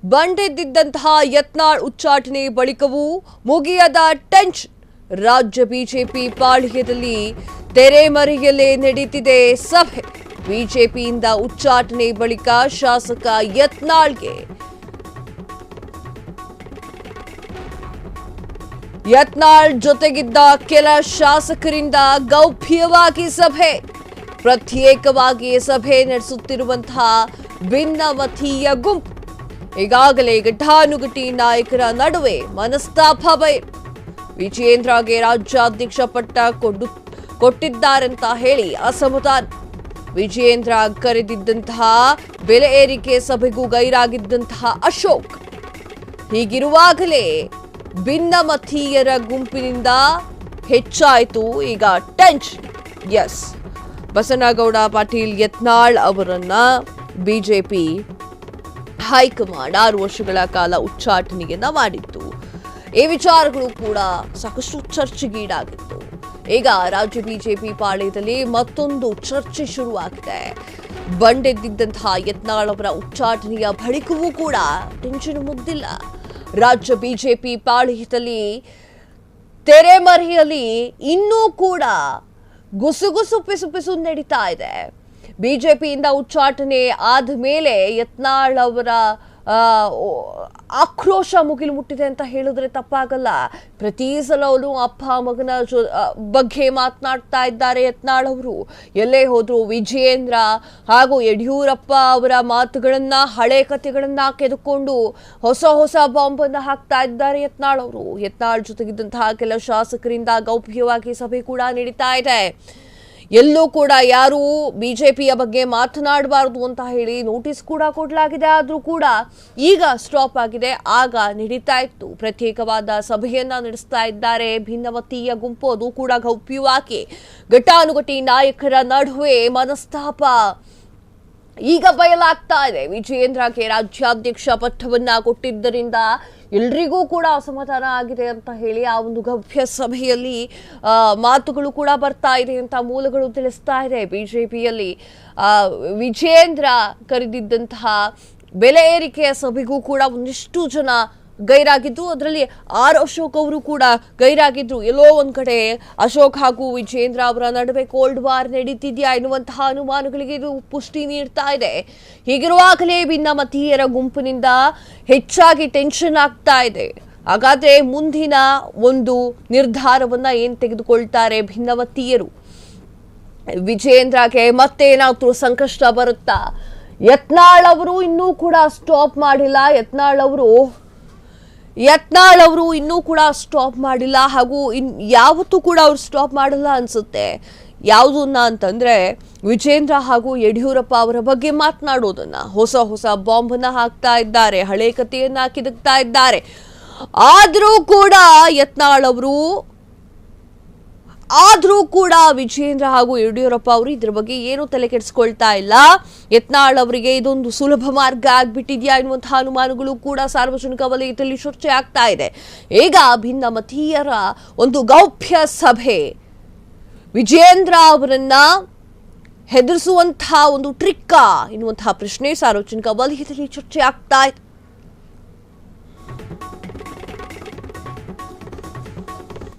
ಬಂಡೆದ್ದಿದ್ದಂತಹ ಯತ್ನಾಳ್ ಉಚ್ಚಾಟನೆ ಬಳಿಕವೂ ಮುಗಿಯದ ಟೆನ್ಷನ್. ರಾಜ್ಯ ಬಿಜೆಪಿ ಪಾಳ್ಯದಲ್ಲಿ ತೆರೆಮರೆಯಲ್ಲೇ ನಡೀತಿದೆ ಸಭೆ. ಬಿಜೆಪಿಯಿಂದ ಉಚ್ಚಾಟನೆ ಬಳಿಕ ಶಾಸಕ ಯತ್ನಾಳ್ಗೆ ಯತ್ನಾಳ್ ಜೊತೆಗಿದ್ದ ಕೆಲ ಶಾಸಕರಿಂದ ಗೌಪ್ಯವಾಗಿ ಸಭೆ. ಪ್ರತ್ಯೇಕವಾಗಿ ಸಭೆ ನಡೆಸುತ್ತಿರುವಂತಹ ಭಿನ್ನಮತೀಯ ಗುಂಪು. ಈಗಾಗಲೇ ಘಟಾನುಘಟಿ ನಾಯಕರ ನಡುವೆ ಮನಸ್ತಾಪ ವಿಜಯೇಂದ್ರಗೆ ರಾಜ್ಯಾಧ್ಯಕ್ಷ ಪಟ್ಟ ಕೊಟ್ಟಿದ್ದಾರಂತ ಹೇಳಿ ಅಸಮಾಧಾನ. ವಿಜಯೇಂದ್ರ ಕರೆದಿದ್ದಂತಹ ಬೆಲೆ ಏರಿಕೆ ಸಭೆಗೂ ಗೈರಾಗಿದ್ದಂತಹ ಅಶೋಕ್. ಹೀಗಿರುವಾಗಲೇ ಭಿನ್ನಮತೀಯರ ಗುಂಪಿನಿಂದ ಹೆಚ್ಚಾಯಿತು ಈಗ ಟೆನ್ಷನ್. ಎಸ್, ಬಸನಗೌಡ ಪಾಟೀಲ್ ಯತ್ನಾಳ್ ಅವರನ್ನ ಬಿಜೆಪಿ ಹೈಕಮಾಂಡ್ 6 ವರ್ಷಗಳ ಕಾಲ ಉಚ್ಚಾಟನೆಯನ್ನ ಮಾಡಿತ್ತು. ಈ ವಿಚಾರಗಳು ಕೂಡ ಸಾಕಷ್ಟು ಚರ್ಚೆಗೀಡಾಗಿತ್ತು. ಈಗ ರಾಜ್ಯ ಬಿಜೆಪಿ ಪಾಳ್ಯದಲ್ಲಿ ಮತ್ತೊಂದು ಚರ್ಚೆ ಶುರುವಾಗಿದೆ. ಬಂಡೆದ್ದಿದ್ದಂತಹ ಯತ್ನಾಳ್ ಅವರ ಉಚ್ಚಾಟನೆಯ ಬಳಿಕವೂ ಕೂಡ ಟೆನ್ಷನ್ ಮುಗ್ದಿಲ್ಲ. ರಾಜ್ಯ ಬಿಜೆಪಿ ಪಾಳ್ಯದಲ್ಲಿ ತೆರೆಮರೆಯಲ್ಲಿ ಇನ್ನೂ ಕೂಡ ಗುಸುಗುಸು ಪಿಸುಪಿಸು ನಡೀತಾ ಇದೆ. ಬಿಜೆಪಿಯಿಂದ ಉಚ್ಚಾಟನೆ ಆದ ಮೇಲೆ ಯತ್ನಾಳ್ ಅವರ ಆಕ್ರೋಶ ಮುಗಿಲು ಮುಟ್ಟಿದೆ ಅಂತ ಹೇಳಿದ್ರೆ ತಪ್ಪಾಗಲ್ಲ. ಪ್ರತಿ ಸಲವೂ ಅಪ್ಪ ಮಗನ ಬಗ್ಗೆ ಮಾತನಾಡ್ತಾ ಇದ್ದಾರೆ ಯತ್ನಾಳ್ ಅವರು. ಎಲ್ಲೇ ಹೋದ್ರು ವಿಜಯೇಂದ್ರ ಹಾಗೂ ಯಡಿಯೂರಪ್ಪ ಅವರ ಮಾತುಗಳನ್ನ, ಹಳೆ ಕಥೆಗಳನ್ನ ಕೆದಕೊಂಡು ಹೊಸ ಬಾಂಬ್ ಅನ್ನ ಹಾಕ್ತಾ ಇದ್ದಾರೆ ಯತ್ನಾಳ್ ಅವರು. ಯತ್ನಾಳ್ ಜೊತೆಗಿದ್ದಂತಹ ಕೆಲ ಶಾಸಕರಿಂದ ಗೌಪ್ಯವಾಗಿ ಸಭೆ ಕೂಡ ನಡೀತಾ ಇದೆ. ಎಲ್ಲೂ ಕೂಡ ಯಾರೂ ಬಿಜೆಪಿಯ ಬಗ್ಗೆ ಮಾತನಾಡಬಾರದು ಅಂತ ಹೇಳಿ ನೋಟಿಸ್ ಕೂಡ ಕೊಡಲಾಗಿದೆ. ಆದರೂ ಕೂಡ ಈಗ ಸ್ಟಾಪ್ ಆಗಿದೆ. ಆಗ ನಡೀತಾ ಇತ್ತು, ಪ್ರತ್ಯೇಕವಾದ ಸಭೆಯನ್ನ ನಡೆಸ್ತಾ ಇದ್ದಾರೆ ಭಿನ್ನಮತೀಯ ಗುಂಪು. ಅದು ಕೂಡ ಗೌಪ್ಯವಾಗಿ. ಘಟಾನುಘಟಿ ನಾಯಕರ ನಡುವೆ ಮನಸ್ತಾಪ ಈಗ ಬಯಲಾಗ್ತಾ ಇದೆ. ವಿಜಯೇಂದ್ರಗೆ ರಾಜ್ಯಾಧ್ಯಕ್ಷ ಪಟ್ಟವನ್ನ ಕೊಟ್ಟಿದ್ದರಿಂದ ಎಲ್ರಿಗೂ ಕೂಡ ಅಸಮಾಧಾನ ಆಗಿದೆ ಅಂತ ಹೇಳಿ ಆ ಒಂದು ಗೌಪ್ಯ ಸಭೆಯಲ್ಲಿ ಮಾತುಗಳು ಕೂಡ ಬರ್ತಾ ಇದೆ ಅಂತ ಮೂಲಗಳು ತಿಳಿಸ್ತಾ ಇದೆ. ಬಿಜೆಪಿಯಲ್ಲಿ ವಿಜಯೇಂದ್ರ ಕರೆದಿದ್ದಂತಹ ಬೆಲೆ ಏರಿಕೆಯ ಸಭೆಗೂ ಕೂಡ ಒಂದಿಷ್ಟು ಜನ ಗೈರಾಗಿದ್ದು, ಅದರಲ್ಲಿ ಅಶೋಕ್ ಅವರು ಕೂಡ ಗೈರಾಗಿದ್ರು. ಎಲ್ಲೋ ಒಂದ್ ಕಡೆ ಅಶೋಕ್ ಹಾಗೂ ವಿಜಯೇಂದ್ರ ಅವರ ನಡುವೆ ಕೋಲ್ಡ್ ವಾರ್ ನಡೀತಿದ್ಯಾ ಎನ್ನುವಂತಹ ಅನುಮಾನಗಳಿಗೆ ಇದು ಪುಷ್ಟಿ ನೀಡ್ತಾ ಇದೆ. ಹೀಗಿರುವಾಗಲೇ ಭಿನ್ನಮತೀಯರ ಗುಂಪಿನಿಂದ ಹೆಚ್ಚಾಗಿ ಟೆನ್ಷನ್ ಆಗ್ತಾ ಇದೆ. ಹಾಗಾದ್ರೆ ಮುಂದಿನ ಒಂದು ನಿರ್ಧಾರವನ್ನ ಏನ್ ತೆಗೆದುಕೊಳ್ತಾರೆ ಭಿನ್ನಮತೀಯರು? ವಿಜಯೇಂದ್ರಗೆ ಮತ್ತೇನಾದ್ರೂ ಸಂಕಷ್ಟ ಬರುತ್ತಾ? ಯತ್ನಾಳ್ ಅವರು ಇನ್ನೂ ಕೂಡ ಸ್ಟಾಪ್ ಮಾಡಿಲ್ಲ. ಯತ್ನಾಳ್ ಅವರು ಇನ್ನೂ ಕೂಡ ಸ್ಟಾಪ್ ಮಾಡಿಲ್ಲ, ಹಾಗೂ ಯಾವತ್ತೂ ಕೂಡ ಅವ್ರು ಸ್ಟಾಪ್ ಮಾಡಲ್ಲ ಅನ್ಸುತ್ತೆ. ಯಾವುದನ್ನ ಅಂತಂದ್ರೆ ವಿಜಯೇಂದ್ರ ಹಾಗೂ ಯಡಿಯೂರಪ್ಪ ಅವರ ಬಗ್ಗೆ ಮಾತನಾಡೋದನ್ನ, ಹೊಸ ಬಾಂಬನ್ನ ಹಾಕ್ತಾ ಇದ್ದಾರೆ, ಹಳೆ ಕಥೆಯನ್ನ ಕಿದಕ್ತಾ ಇದ್ದಾರೆ. ಆದರೂ ಕೂಡ ವಿಜಯೇಂದ್ರ ಹಾಗೂ ಯಡಿಯೂರಪ್ಪ ಅವರು ಇದ್ರ ಬಗ್ಗೆ ಏನು ತಲೆ ಕೆಡಿಸ್ಕೊಳ್ತಾ ಇಲ್ಲ. ಯತ್ನಾಳ್ ಅವರಿಗೆ ಇದೊಂದು ಸುಲಭ ಮಾರ್ಗ ಆಗ್ಬಿಟ್ಟಿದ್ಯಾ ಎನ್ನುವಂತಹ ಅನುಮಾನಗಳು ಕೂಡ ಸಾರ್ವಜನಿಕ ವಲಯದಲ್ಲಿ ಚರ್ಚೆ ಆಗ್ತಾ ಇದೆ. ಈಗ ಭಿನ್ನಮತೀಯರ ಒಂದು ಗೌಪ್ಯ ಸಭೆ ವಿಜಯೇಂದ್ರ ಅವರನ್ನ ಹೆದರಿಸುವಂತಹ ಒಂದು ಟ್ರಿಕ್ಕಾ ಎನ್ನುವಂತಹ ಪ್ರಶ್ನೆ ಸಾರ್ವಜನಿಕ ವಲಯದಲ್ಲಿ ಚರ್ಚೆ ಆಗ್ತಾ ಇದೆ.